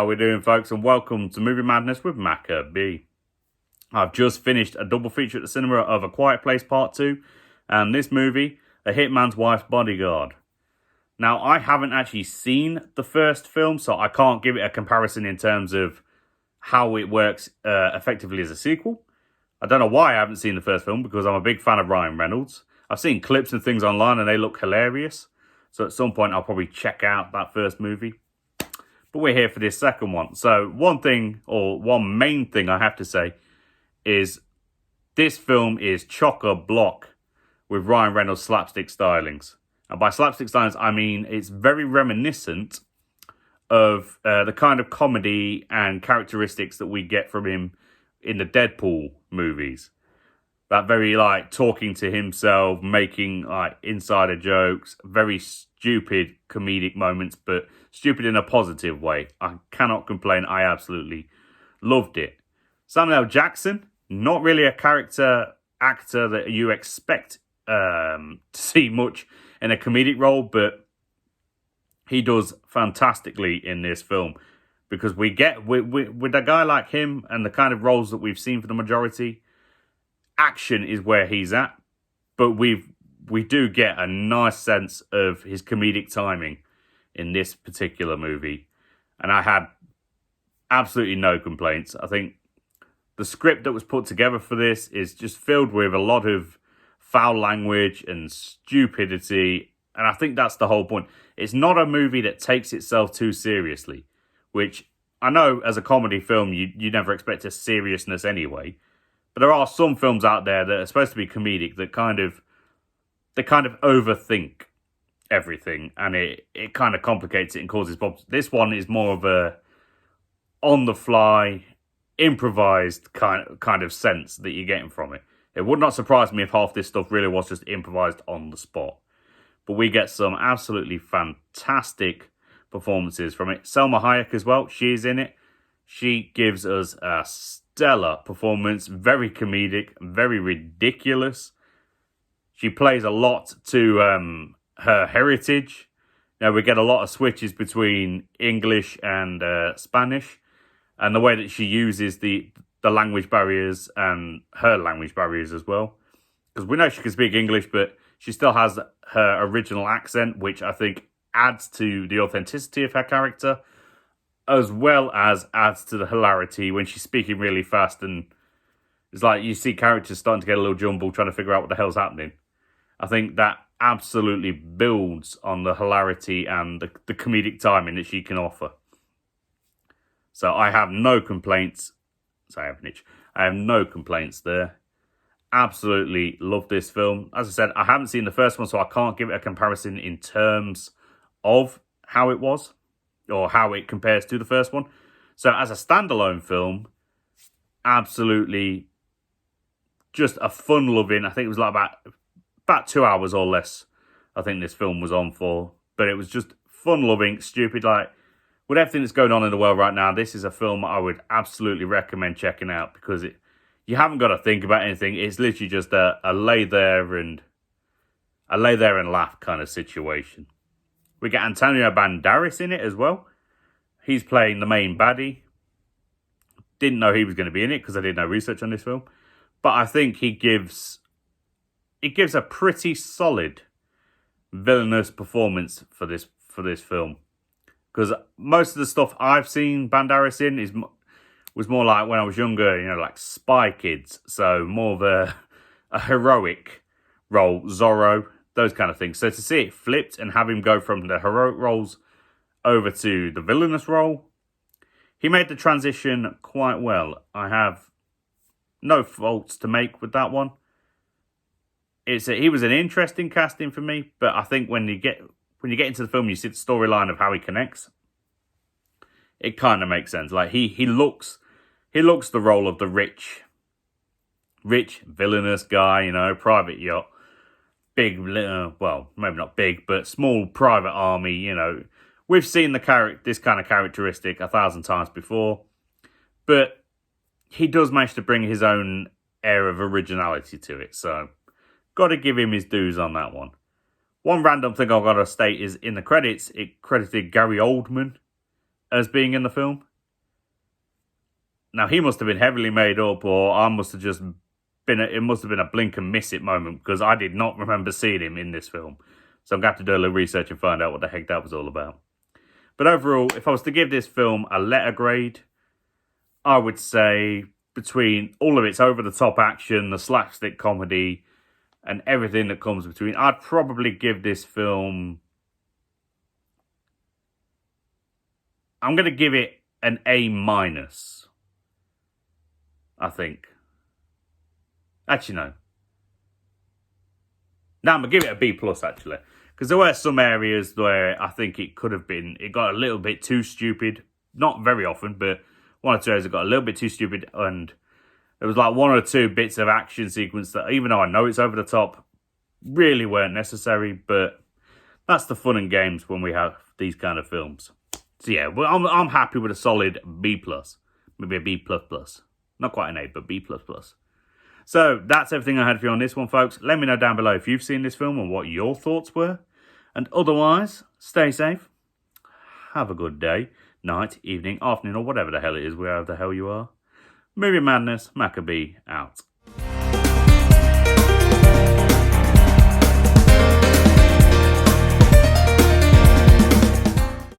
we doing, folks? And welcome to Movie Madness with Maka B. I've just finished a double feature at the cinema of A Quiet Place Part 2 and this movie, A Hitman's Wife's Bodyguard. Now, I haven't actually seen the first film, so I can't give it a comparison in terms of how it works effectively as a sequel. I don't know why I haven't seen the first film, because I'm a big fan of Ryan Reynolds. I've seen clips and things online and they look hilarious. So at some point I'll probably check out that first movie. But we're here for this second one. So one main thing I have to say is this film is chock-a-block with Ryan Reynolds' slapstick stylings. And by slapstick stylings, I mean it's very reminiscent of the kind of comedy and characteristics that we get from him in the Deadpool movies. That very, talking to himself, making, insider jokes, very stupid comedic moments, but stupid in a positive way. I cannot complain. I absolutely loved it. Samuel L. Jackson, not really a character actor that you expect to see much in a comedic role, but he does fantastically in this film. Because we get, with a guy like him and the kind of roles that we've seen for the majority, action is where he's at, but we do get a nice sense of his comedic timing in this particular movie, and I had absolutely no complaints. I think the script that was put together for this is just filled with a lot of foul language and stupidity, and I think that's the whole point. It's not a movie that takes itself too seriously, which I know as a comedy film you never expect a seriousness anyway. But there are some films out there that are supposed to be comedic that kind of overthink everything, and it kind of complicates it and causes problems. This one is more of a on the fly, improvised kind of sense that you're getting from it. It would not surprise me if half this stuff really was just improvised on the spot. But we get some absolutely fantastic performances from it. Selma Hayek as well, she's in it. She gives us a stellar performance, very comedic, very ridiculous. She plays a lot to her heritage. Now we get a lot of switches between English and Spanish, and the way that she uses the language barriers and her language barriers as well. Because we know she can speak English, but she still has her original accent, which I think adds to the authenticity of her character, as well as adds to the hilarity when she's speaking really fast, and it's like you see characters starting to get a little jumbled trying to figure out what the hell's happening. I think that absolutely builds on the hilarity and the comedic timing that she can offer. So I have no complaints. Sorry, I have an itch. I have no complaints there. Absolutely love this film. As I said, I haven't seen the first one, so I can't give it a comparison in terms of how it was, or how it compares to the first one. So as a standalone film, absolutely just a fun-loving, I think it was like about 2 hours or less, I think this film was on for. But it was just fun-loving, stupid, with everything that's going on in the world right now, this is a film I would absolutely recommend checking out, because you haven't got to think about anything. It's literally just a lay there and laugh kind of situation. We get Antonio Banderas in it as well. He's playing the main baddie. Didn't know he was going to be in it because I did no research on this film. But I think he gives a pretty solid villainous performance for this film. Because most of the stuff I've seen Banderas in was more like when I was younger, like Spy Kids. So more of a heroic role, Zorro, those kind of things. So to see it flipped and have him go from the heroic roles over to the villainous role, he made the transition quite well. I have no faults to make with that one. He was an interesting casting for me, but I think when you get into the film, you see the storyline of how he connects. It kind of makes sense. He looks the role of the rich villainous guy, private yacht. Big, well, maybe not big, but small private army, We've seen this kind of characteristic 1,000 times before, but he does manage to bring his own air of originality to it, so got to give him his dues on that one. One random thing I've got to state is in the credits, it credited Gary Oldman as being in the film. Now, he must have been heavily made up, or I must have just been, it must have been a blink and miss it moment, because I did not remember seeing him in this film. So I'm going to have to do a little research and find out what the heck that was all about. But overall, if I was to give this film a letter grade, I would say between all of its over-the-top action, the slapstick comedy, and everything that comes between, I'd probably give this film... I'm going to give it an A-, I think. Actually, no. No, I'm going to give it a B+, actually. Because there were some areas where I think it could have been... It got a little bit too stupid. Not very often, but one or two areas it got a little bit too stupid. And there was like one or two bits of action sequence that, even though I know it's over the top, really weren't necessary. But that's the fun and games when we have these kind of films. So yeah, well, I'm happy with a solid B+. Maybe a B++. Not quite an A, but B++. So that's everything I had for you on this one, folks. Let me know down below if you've seen this film and what your thoughts were. And otherwise, stay safe. Have a good day, night, evening, afternoon, or whatever the hell it is, wherever the hell you are. Movie Madness, Maka out.